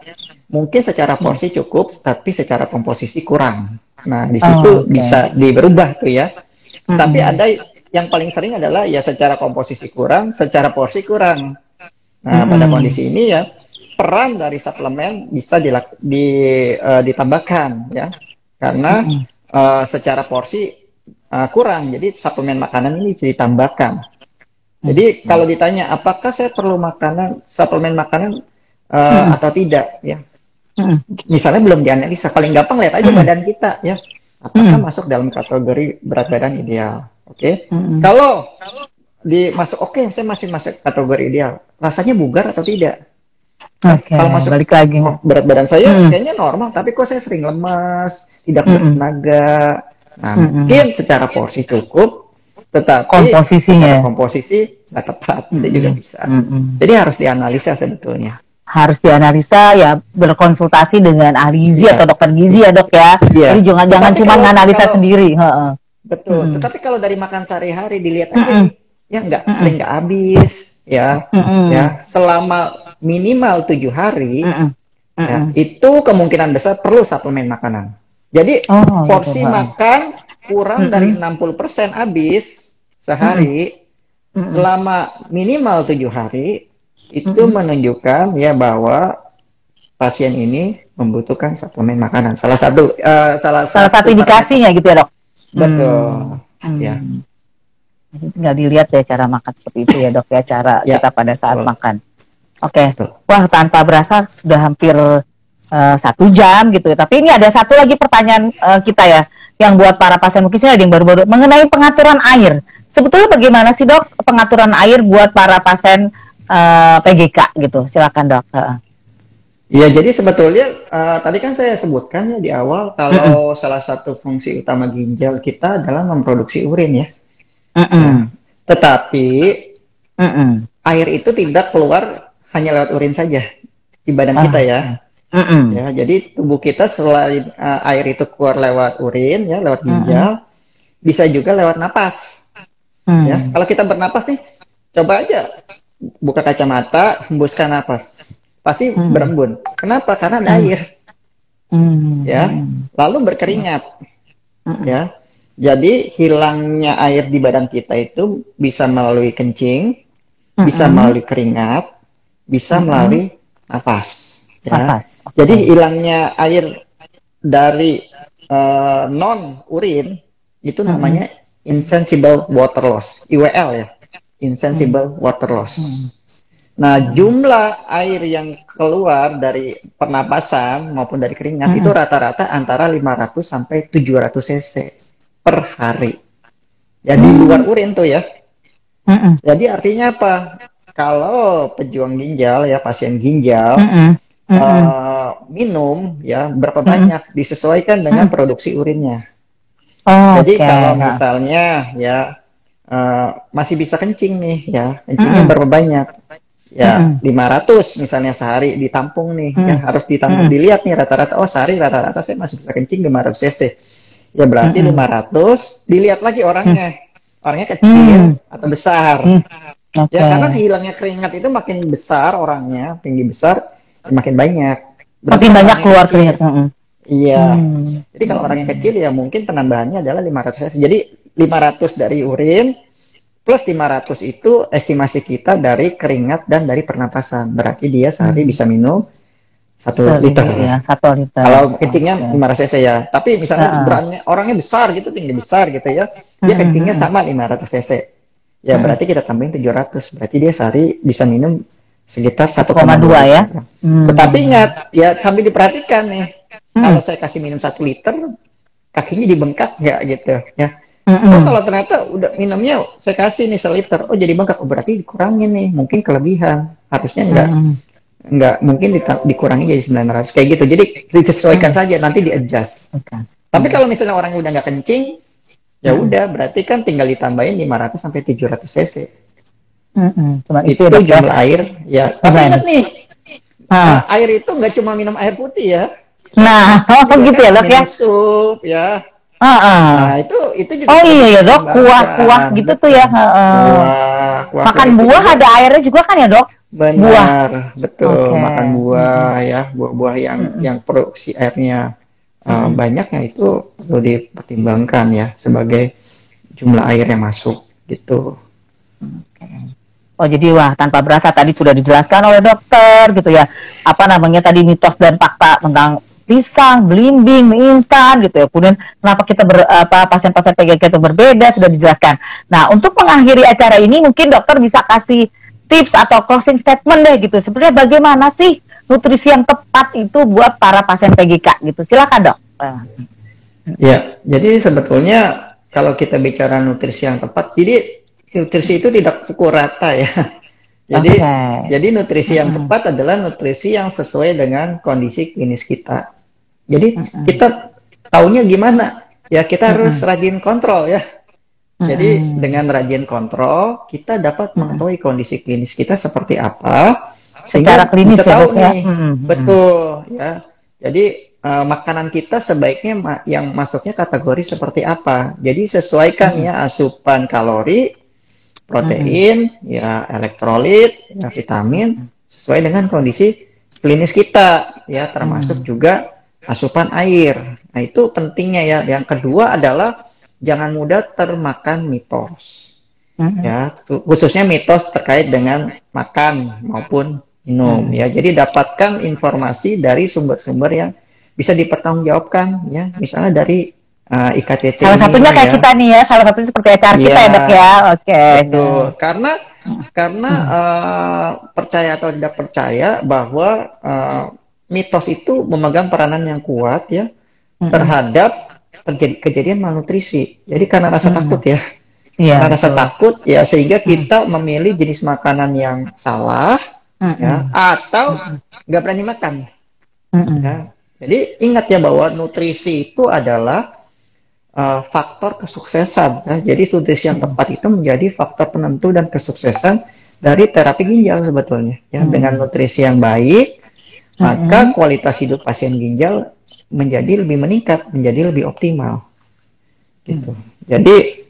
Mungkin secara porsi cukup, tapi secara komposisi kurang. Nah, di situ bisa diberubah tuh ya. Tapi ada yang paling sering adalah ya secara komposisi kurang, secara porsi kurang. Nah, pada kondisi ini ya peran dari suplemen bisa ditambahkan ya, karena secara porsi kurang, jadi suplemen makanan ini bisa ditambahkan. Jadi kalau ditanya apakah saya perlu suplemen makanan atau tidak, ya. Misalnya belum dianalisa, paling gampang lihat aja badan kita, ya. Apakah masuk dalam kategori berat badan ideal? Oke. Kalau oke, saya masih masuk kategori ideal. Rasanya bugar atau tidak? Kalau masuk balik lagi. Berat badan saya kayaknya normal, tapi kok saya sering lemas, tidak bertenaga. Nah, mungkin secara porsi cukup, tetapi komposisinya, komposisi nggak tepat, itu juga bisa. Jadi harus dianalisa sebetulnya. Harus dianalisa, ya, berkonsultasi dengan ahli gizi atau dokter gizi, ya dok, ya. Jadi jangan cuma nganalisa sendiri. Betul. Tetapi kalau dari makan sehari-hari dilihat aja, ya nggak habis, ya, ya selama minimal 7 hari, ya, itu kemungkinan besar perlu suplemen makanan. Jadi porsi makan kurang dari 60% habis sehari selama minimal 7 hari, itu menunjukkan ya bahwa pasien ini membutuhkan suplemen makanan. Salah satu indikasinya gitu ya dok. Betul. Ya. Jadi tinggal dilihat ya cara makan seperti itu ya dok, ya, cara kita pada saat makan. Oke. Wah, tanpa berasa sudah hampir 1 jam gitu. Tapi ini ada satu lagi pertanyaan kita ya, yang buat para pasien, mungkin ada yang baru-baru, mengenai pengaturan air. Sebetulnya bagaimana sih dok pengaturan air buat para pasien PGK gitu? Silakan dok. Ya, jadi sebetulnya tadi kan saya sebutkan ya di awal kalau salah satu fungsi utama ginjal kita adalah memproduksi urin, ya. Nah, tetapi air itu tidak keluar hanya lewat urin saja di badan kita, ya. Ya, jadi tubuh kita selain air itu keluar lewat urin, ya, lewat ginjal, bisa juga lewat napas. Ya, kalau kita bernapas nih, coba aja buka kacamata, hembuskan napas, pasti berembun. Kenapa? Karena ada air. Ya, lalu berkeringat. Ya, jadi hilangnya air di badan kita itu bisa melalui kencing, bisa melalui keringat, bisa melalui napas. Ya. Jadi hilangnya air dari non urin itu namanya insensible water loss, IWL, ya. Insensible water loss. Nah, jumlah air yang keluar dari pernapasan maupun dari keringat itu rata-rata antara 500 sampai 700 cc per hari. Ya, di luar urin tuh, ya. Jadi artinya apa? Kalau pejuang ginjal, ya, pasien ginjal minum, ya, berapa banyak disesuaikan dengan produksi urinnya. Jadi kalau misalnya, ya, masih bisa kencing nih, ya, kencingnya berapa banyak, ya, 500 misalnya sehari ditampung nih, ya, harus ditampung, dilihat nih rata-rata, sehari rata-rata saya masih bisa kencing 500 cc, ya, berarti 500, dilihat lagi orangnya kecil atau besar, ya, karena hilangnya keringat itu makin besar orangnya, tinggi besar, makin banyak, makin banyak keluar keringat. Iya. Jadi kalau orang yang kecil, ya, mungkin penambahannya adalah 500 cc. Jadi 500 dari urin plus 500 itu estimasi kita dari keringat dan dari pernapasan. Berarti dia sehari bisa minum 1 liter. Ya, 1 liter. Kalau kencingnya 500 cc, ya. Tapi misalnya orangnya besar gitu, tinggi besar gitu, ya. Dia kencingnya sama 500 cc. Ya, berarti kita tambahin 700. Berarti dia sehari bisa minum sekitar 1,2, ya. Tetapi ingat, ya, sambil diperhatikan nih. Kalau saya kasih minum 1 liter, kakinya dibengkak nggak gitu, ya. Kalau ternyata udah minumnya saya kasih nih 1 liter, jadi bengkak, berarti dikurangin nih, mungkin kelebihan. Harusnya nggak mungkin dikurangi jadi 900 kayak gitu. Jadi disesuaikan saja, nanti di-adjust. Tapi kalau misalnya orangnya udah nggak kencing, ya udah, berarti kan tinggal ditambahin 500 sampai 700 cc. Cuma itu jumlah air, ya. Tapi ingat nih, air itu nggak cuma minum air putih, ya. Nah, gitu ya dok, ya. Minum sup, ya. Nah, itu juga. Iya ya dok, kuah gitu tuh, ya. Kuah makan buah ada airnya juga kan, ya dok? Benar, buah. Betul. Makan buah, ya, buah-buah yang produksi airnya banyak, ya, itu perlu dipertimbangkan, ya, sebagai jumlah air yang masuk gitu. Jadi tanpa berasa tadi sudah dijelaskan oleh dokter gitu, ya, apa namanya tadi mitos dan fakta tentang pisang, belimbing, mie instan gitu ya. Kemudian kenapa kita pasien-pasien PGK itu berbeda sudah dijelaskan. Nah, untuk mengakhiri acara ini mungkin dokter bisa kasih tips atau closing statement deh gitu. Sebenarnya bagaimana sih nutrisi yang tepat itu buat para pasien PGK gitu. Silakan, Dok. Ya, jadi sebetulnya kalau kita bicara nutrisi yang tepat, jadi nutrisi itu tidak pukul rata ya. Jadi nutrisi yang tepat adalah nutrisi yang sesuai dengan kondisi klinis kita. Jadi kita taunya gimana? Ya kita harus rajin kontrol ya. Jadi dengan rajin kontrol kita dapat mengetahui kondisi klinis kita seperti apa. Secara klinis bisa tahu ya, nih, betul ya. Jadi makanan kita sebaiknya yang masuknya kategori seperti apa. Jadi sesuaikan ya asupan kalori, protein, ya elektrolit, ya vitamin sesuai dengan kondisi klinis kita ya, termasuk juga asupan air. Nah, itu pentingnya ya. Yang kedua adalah jangan mudah termakan mitos. Ya, khususnya mitos terkait dengan makan maupun minum ya. Jadi dapatkan informasi dari sumber-sumber yang bisa dipertanggungjawabkan ya, misalnya dari IKCC salah satunya kayak ya. kita nih ya, salah satunya seperti acara kita ya, Dok ya. Oke. Betul. Karena percaya atau tidak percaya bahwa mitos itu memegang peranan yang kuat ya terhadap kejadian malnutrisi. Jadi karena rasa takut ya. Karena rasa takut ya sehingga kita memilih jenis makanan yang salah ya, atau nggak berani makan. Ya. Jadi ingat ya bahwa nutrisi itu adalah faktor kesuksesan. Ya. Jadi nutrisi yang tepat itu menjadi faktor penentu dan kesuksesan dari terapi ginjal sebetulnya. Ya. Dengan nutrisi yang baik, maka kualitas hidup pasien ginjal menjadi lebih meningkat, menjadi lebih optimal. Gitu. Jadi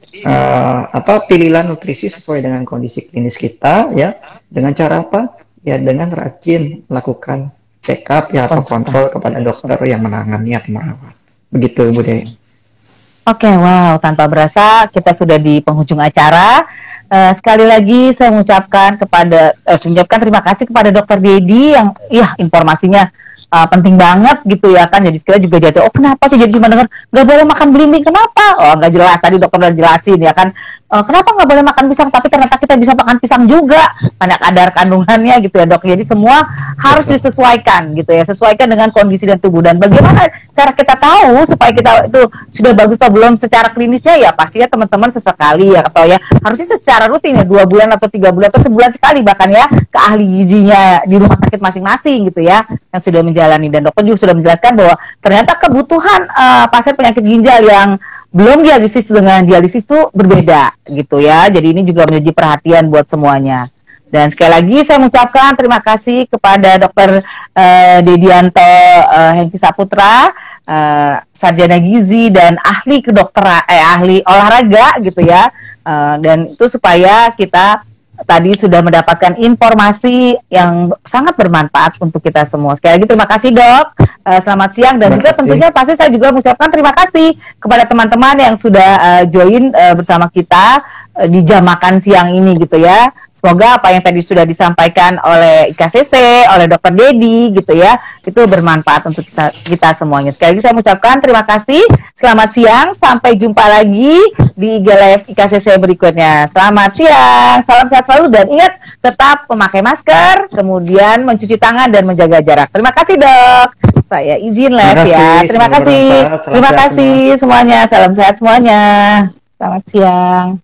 pilihlah nutrisi sesuai dengan kondisi klinis kita ya. Dengan cara apa? Ya dengan rajin melakukan check up ya atau kontrol kepada dokter yang menangani atau merawat. Begitu Bu De. Oke, wow, tanpa berasa kita sudah di penghujung acara. Sekali lagi saya mengucapkan terima kasih kepada Dokter Dedi yang informasinya penting banget gitu ya kan. Jadi sekali juga jadi kenapa sih jadi cuma dengar nggak boleh makan belimbing, kenapa? Nggak jelas, tadi dokter udah jelasin ya kan. Kenapa nggak boleh makan pisang, tapi ternyata kita bisa makan pisang juga, banyak kadar kandungannya gitu ya, Dok. Jadi semua harus disesuaikan gitu ya, sesuaikan dengan kondisi dan tubuh. Dan bagaimana cara kita tahu supaya kita itu sudah bagus atau belum secara klinisnya ya pastinya teman-teman sesekali ya, atau ya harusnya secara rutin ya 2 bulan atau 3 bulan atau sebulan sekali bahkan ya ke ahli gizinya di rumah sakit masing-masing gitu ya yang sudah menjalani. Dan dokter juga sudah menjelaskan bahwa ternyata kebutuhan pasien penyakit ginjal yang belum dialisis dengan dialisis itu berbeda gitu ya. Jadi ini juga menjadi perhatian buat semuanya. Dan sekali lagi saya mengucapkan terima kasih kepada Dr. Dedianto Hengki Saputra, sarjana gizi dan ahli kedokteran, ahli olahraga gitu ya. Dan itu supaya kita tadi sudah mendapatkan informasi yang sangat bermanfaat untuk kita semua. Sekali lagi terima kasih Dok, selamat siang. Dan juga tentunya pasti saya juga mengucapkan terima kasih kepada teman-teman yang sudah join bersama kita di jam makan siang ini gitu ya. Semoga apa yang tadi sudah disampaikan oleh IKCC, oleh Dr. Dedi gitu ya, itu bermanfaat untuk kita semuanya. Sekali lagi saya mengucapkan terima kasih, selamat siang, sampai jumpa lagi di IG Live IKCC berikutnya. Selamat siang, salam sehat selalu, dan ingat tetap memakai masker, kemudian mencuci tangan dan menjaga jarak. Terima kasih Dok, saya izin live ya. Terima kasih semuanya, salam sehat semuanya, selamat siang.